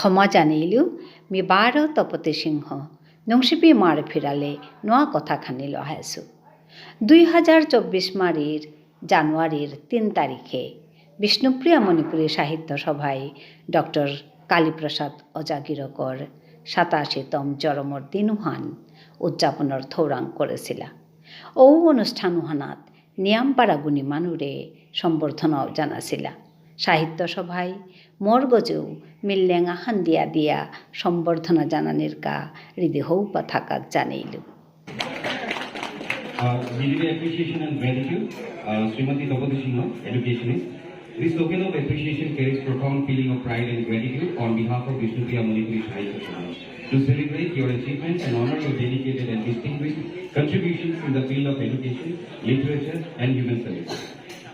ক্ষমা জানিলোঁ মি বাৰ তপতি সিংহ নংচিপি মাৰ ফিৰালে নোৱা কথাখানি লহাইছোঁ 2024 মাৰিৰ জানুৱাৰীৰ 3 তাৰিখে বিষ্ণুপ্ৰিয়া মণিপুৰী সাহিত্য সভাই ডক্টৰ কালীপ্ৰসাদ অজাগিৰকৰ 87তম জন্মৰ দিনুহান উদযাপনৰ থৌৰাং কৰেছিল। ঔ অনুষ্ঠানুহানাত নিয়ামপাৰা গুণী মানুৰে সম্বৰ্ধনাও জানাছিল। সাহিত্য সভাই মোর গজেও মিল্লেঙা হান্দিয়া দিয়া সম্বর্ধনা জানানির কা হৃদয় হৌপা থাকাক জানাইল। Really appreciation and gratitude, Srimati Dopati Singh, educationist. This token of appreciation carries profound feeling of pride and gratitude on behalf of Bishnupriya Manipuri Sahitya Sabha to celebrate your achievements and honor your dedicated and distinguished contributions in the field of education, literature, and human service.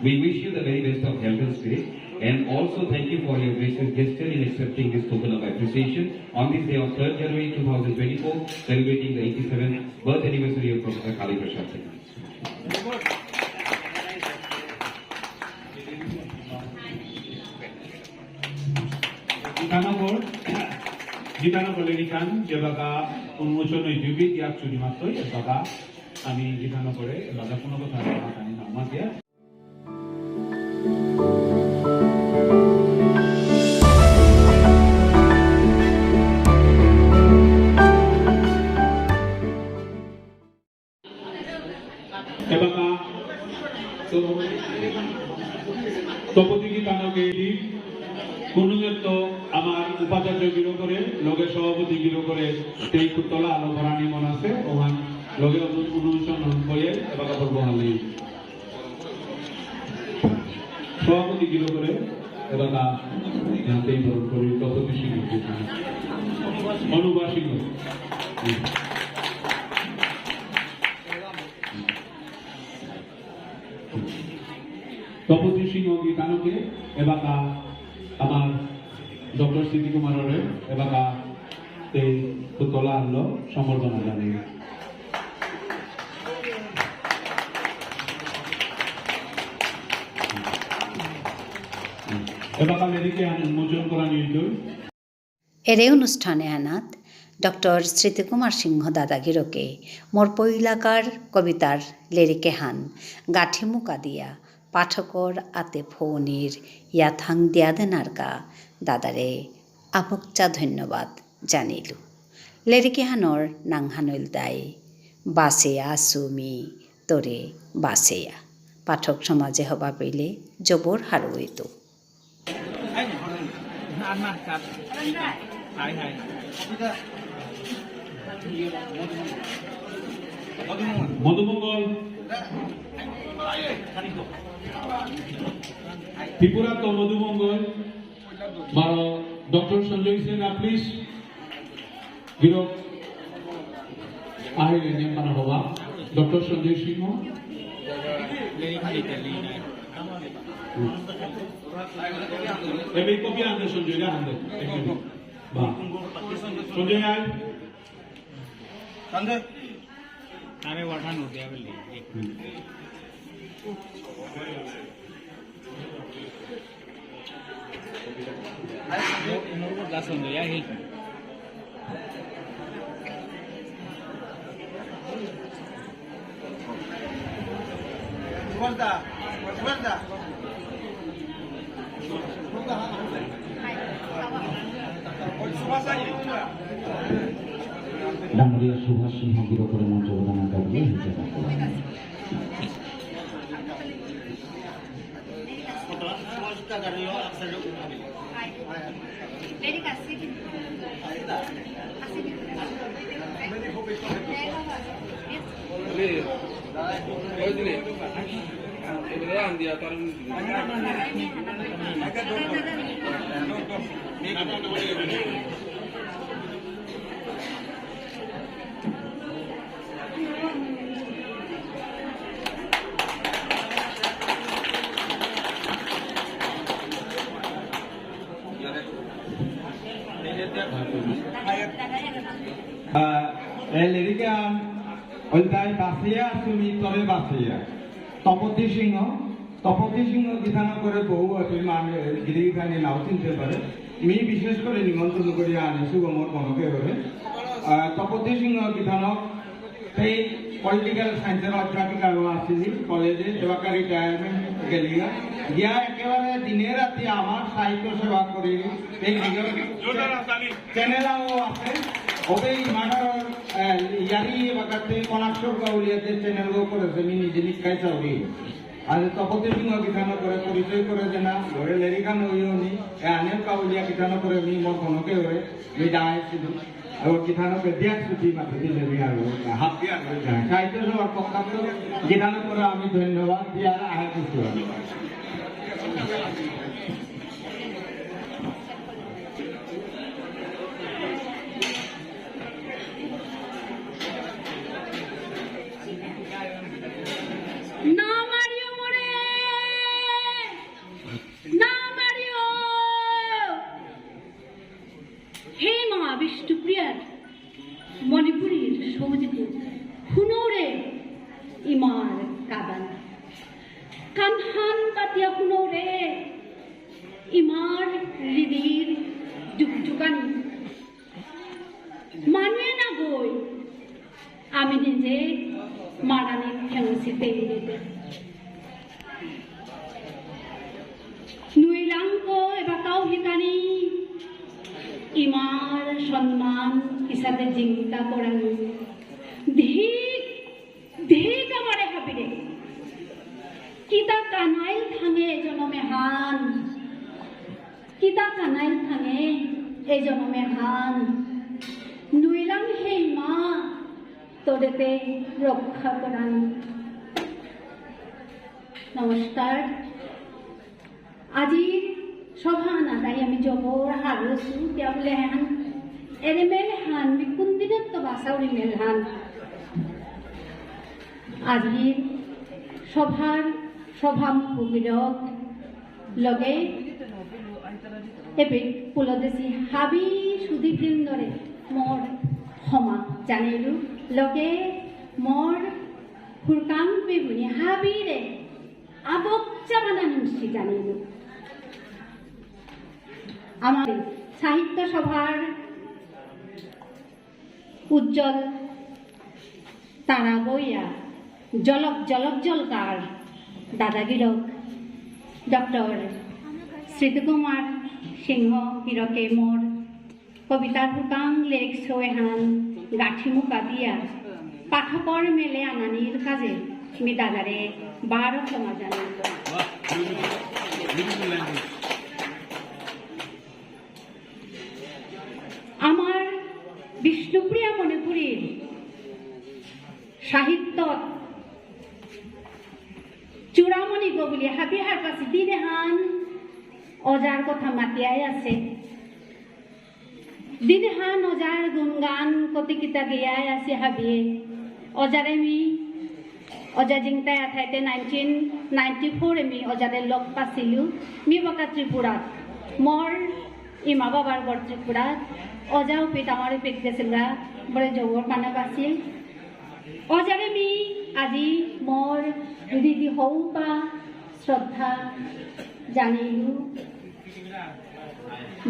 We wish you the very best of health and spirit, and also thank you for your gracious gesture in accepting this token of appreciation on this day of 3rd January 2024, celebrating the 87th birth anniversary of Professor Kaliprasad Sahitya. Gitano Lerikan, Jabaka, Unmotion, Jubit, Yaksudi Mato, Baba, Ami Gitano Kore, Badapuno, and Matia. Ebaka, so Topoti Gitano Gedi. Kunungetto আমার উপাচার্য গিরো করে লগে সভাপতি গিরো করে তেই কুতলা আলো ভরানি মন আছে ওখান লগে অনুষ্ঠান হয়ে এবার করব হালি সভাপতি গিরো করে এবার জানতেই বড় করি তপতি সিংহ অনুবা সিংহ তপতি সিংহ গীতানকে এবার আমার ডক্টর সিটি কুমারের এবার এই পুতলা আনলো সম্বর্ধনা জানিয়ে এবার মেরিকে উন্মোচন করা নিয়ে এরে অনুষ্ঠানে আনাত ডক্টর স্মৃতিকুমার সিংহ দাদাগিরকে মোর পৈলাকার কবিতার লেরিকে হান গাঠিমুকা দিয়া পাঠকর আতে ফৌনির ইয়াথাং দিয়া দেনারকা দাদারে আপকচা ধন্যবাদ জানিলু। লেরিকেহানর নাংহানইল দায় বাসেয়া সুমি তোরে বাসেয়া পাঠক সমাজে হবা পেলে জবর হারুইত। মধুমঙ্গল ত্রিপুরা তো মধুমঙ্গল মারো ডক্টর সঞ্জয় সিনহা প্লিজ গিরো আহিলে নিয়ম মানা হবা ডক্টর সঞ্জয় সিংহ এবে কপি আনতে সঞ্জয় রা আনতে বা সঞ্জয় আই সঞ্জয় আরে ওঠান হতে হবে ডাঙ্গরিয়া সুভাষ সিংহ গিরো করে মঞ্চ প্রদান করবে Lirikan Oldai Basia Sumi Tore Basia Topoti Singo Tapati সিংহ বিধান করে বহু অভিমান গিরিখানি নাও চিনতে পারে মি বিশেষ করে নিমন্ত্রণ করিয়া আনিছো গমর মনকে ধরে তপতি সিংহ বিধানক সেই পলিটিক্যাল সায়েন্সের অধ্যাপিকা আসছিলি কলেজে এবার রিটায়ারমেন্ট গেলিয়া গিয়া একেবারে দিনে রাতি আমার সাহিত্য সেবা করি এই চ্যানেলাও আছে ওবে ইমানার ইয়ারি বাকাতে কনাক্ষর গাউলিয়াতে চ্যানেল গো করেছে মি নিজে নিকাই চাউরি আজ তপতি সিংহ বিধান করে পরিচয় করে যে না ঘরে লেরিখান হইওনি আনের কাউলিয়া বিধান করে মি মোর মনকে হয়ে মি দাঁড়াইছিল और किसानों के दिया सुधी मात्र दिले बिहार हाथ दिया साहित्य सभार पक्षांत किसानों को आमी धन्यवाद दिया आय कुछ বিষ্ণুপ্রিয়ার মণিপুরীর সৌজিত হুনৌরে ইমার কাবান কানহান পাতিয়া হুনৌরে ইমার হৃদির যুগযুগানি মানে না গই আমি নিজে মারানি ফেংসিতে নুইলাঙ্ক এবার কাউ হিকানি ইমার সম্মান হিসাবে চিন্তা করেন ধিক ধিক আমারে ভাবিরে কিতা কানাইল থাঙে জনমে হান কিতা কানাইল থাঙে এই জনমে হান নুইলাম হেই মা তোদেতে রক্ষা করান। নমস্কার। আজি সভা নাদাই আমি জবর হারসু দিয়া বলে হান এরে মেল হান বিকুন্দিনত তো বাসাউরি মেল হান আজির সভার সভামুখীরক লগে এবে পুলদেশী হাবি সুদী বৃন্দরে মোর ক্ষমা জানিলু লগে মোর হুরকাং বেগুনি হাবিরে আবচ্চা বানানি জানিলু। আমার সাহিত্য সভার উজ্জ্বল তারা বইয়া জলক জলক জলকার দাদাগিরক ডক্টর শ্রীতিকুমার সিংহ গিরকে মোর কবিতার হুকাং লিরিক্স হয়ে হান গাঠিমুকা দিয়া পাঠকর মেলে আনানির কাজে আমি দাদারে 12 ক্ষমা জানাই। আমার বিষ্ণুপ্রিয়া মণিপুরীর সাহিত্য চূড়ামণি গবুলি হাবিহার কাছে দিনে হান অজার কথা মাতিয়াই আছে দিনে হান অজার গুণগান কতিকিতা গেয়াই আছে হাবিয়ে অজারে মি অজা জিংতাই আঠাইতে 1994 আমি অজারে লগ পাইছিলো মি বকা ত্রিপুরাত মোৰ ইমা বাবার গড় ত্রিপুরাত অজাও পেট আমার পেট গেছিলা বলে জবর কানা পাছিল অজারে মি আজি মোর দিদি হৌপা শ্রদ্ধা জানিলু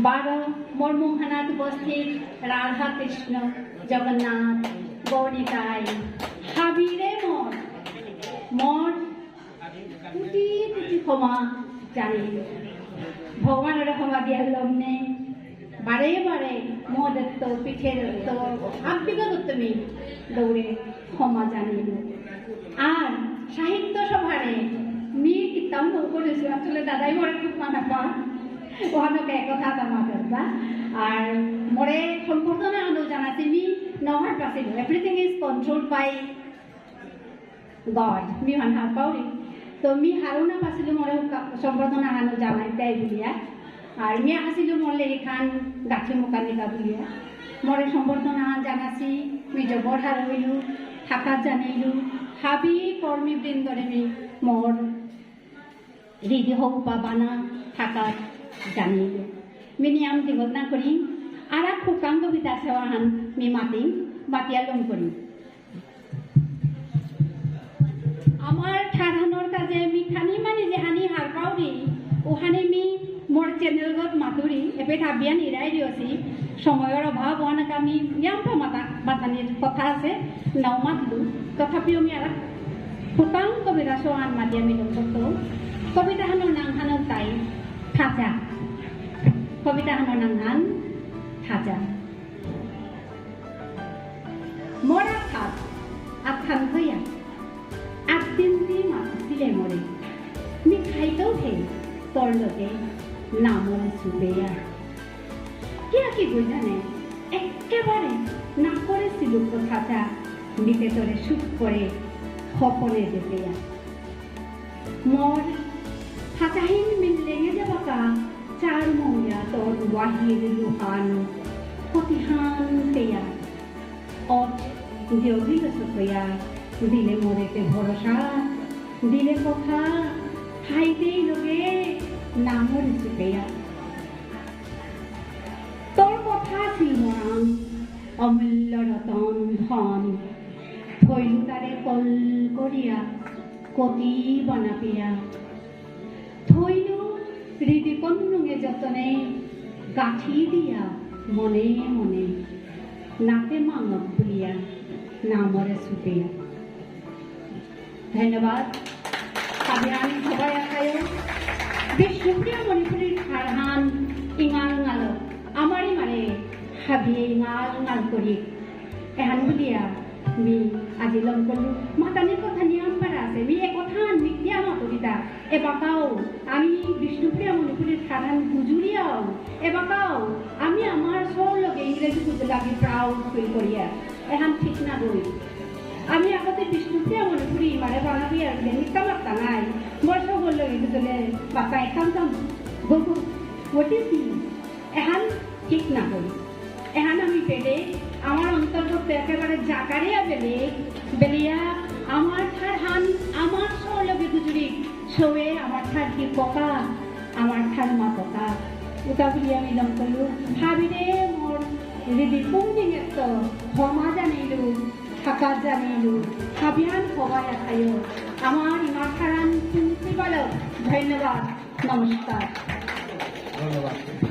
12 মোর মোহনাত উপস্থিত রাধা কৃষ্ণ জগন্নাথ গৌরীতাই হাবিরে মোর মোর কোটি কোটি ক্ষমা জানিলু। ভগবানের ক্ষমা দিয়ার লগ্নে বারে বারে মদত্ত পিঠে দত্ত আব্বিকা দত্তমি দৌড়ে ক্ষমা জানিল। আর সাহিত্য সভারে মি কিতাম করেছি আসলে দাদাই মরে খুব মানা পা ওখানকে একথা তামা করবা আর মরে সম্পূর্ণ আনো জানাতে মি নহর পাশে everything is controlled by God মি মানহা পাউরি তো মি হারুনা পাশে মরে সম্পূর্ণ আনো জানাই তাই বলিয়া আর মি আসিল মরলে এখান গাছি মোকানিকা বলিয়া মরে সম্বর্ধনা জানাছি মি জবর হারইলু থাকা জানিলু হাবি কর্মী বৃন্দরে মি মোর হৃদি হোক বা বানা থাকা জানিলু মিনিয়াম দিগনা করি আর খুকাং কবিতা সেওয়াহান মি মাতি মাতিয়া লম করি আমার ঠাড়ানোর কাজে মি খানি মানে যে ওখানে মোর চ্যানেলগত মাতুরি এবে থাবিয়ান ইরাই দিয়েছি সময়ৰ অভাৱ অনেক আমি ইয়াম্পা মাতানির কথা আছে নাও মাতলু তথাপিও আমি আর ফুটাং কবিতা সোহান মাতি আমি লক্ষ্য কবিতা হানোর নাংহানো তাই থাজা কবিতা হানোর নাংহান থাজা মরা থাক আথান হইয়া একদিন দিয়ে মাতিলে মরে মি খাইতেও হে তোর লোকে নামরে সুবেয়া কিয়া কি বুঝানে একেবারে না করেছিল কথাটা নিতে তোরে সুখ করে খপনে যেতেয়া মোর হাতাহীন মিললেগে যাবাকা চার মৌয়া তোর ওয়াহিদ লুহান প্রতিহান তেয়া অত দেউদিল সুখয়া দিলে মোরেতে ভরসা দিলে কথা খাইতেই লোকে নামর সুখয়া তোর কথা ছিল মরাং অমূল্য রতন ধন থইলু তারে কল করিয়া কতি বনাপিয়া থইলু হৃদি কন্নুঙে যতনে গাঁঠি দিয়া মনে মনে নাতে মাঙক বুলিয়া নামরে সুপিয়া ধন্যবাদ আমি সবাই আখায় বিষ্ণুপ্রিয়া মণিপুরীর খারহান ইঙাল ঙাল আমারই মানে হাবিয়ে ইঙাল ঙাল করি এহান বুলিয়া মি আজি লগ করলু মাতানির কথা নিয়ম পারা আছে মি একথা মিথ্যা মাতরিতা এবাকাও আমি বিষ্ণুপ্রিয়া মণিপুরীর খারহান গুজুরিয়াও এবাকাও আমি আমার সব লগে ইংরেজি বুঝে লাগি প্রাউড ফিল করিয়া এহান ঠিক না দই আমি আগতে বিষ্ণুপ্রিয়া মণিপুরী মানে বাঙালি আর মিথ্যা মাত্তা নাই মোর সব লগে বুঝলে বাপা এখান বহু হোয়াট ইজ এহান ঠিক না দই এহান আমি পেলে আমার অন্তর্গত একেবারে জাকারিয়া বেলিয়া আমার খারহান আমার সব লগে গুজুরি সবে আমার খার কি পকা আমার খার মা পকা ওটা বলি আমি লম করলু ভাবিরে মোর হৃদি পুঙ্গিং একটা ক্ষমা জানিলু থাকা জানিলু হাবিয়ান সবাই আখায় আমার ইমার খারান প্রিন্সিপাল ধন্যবাদ নমস্কার ধন্যবাদ।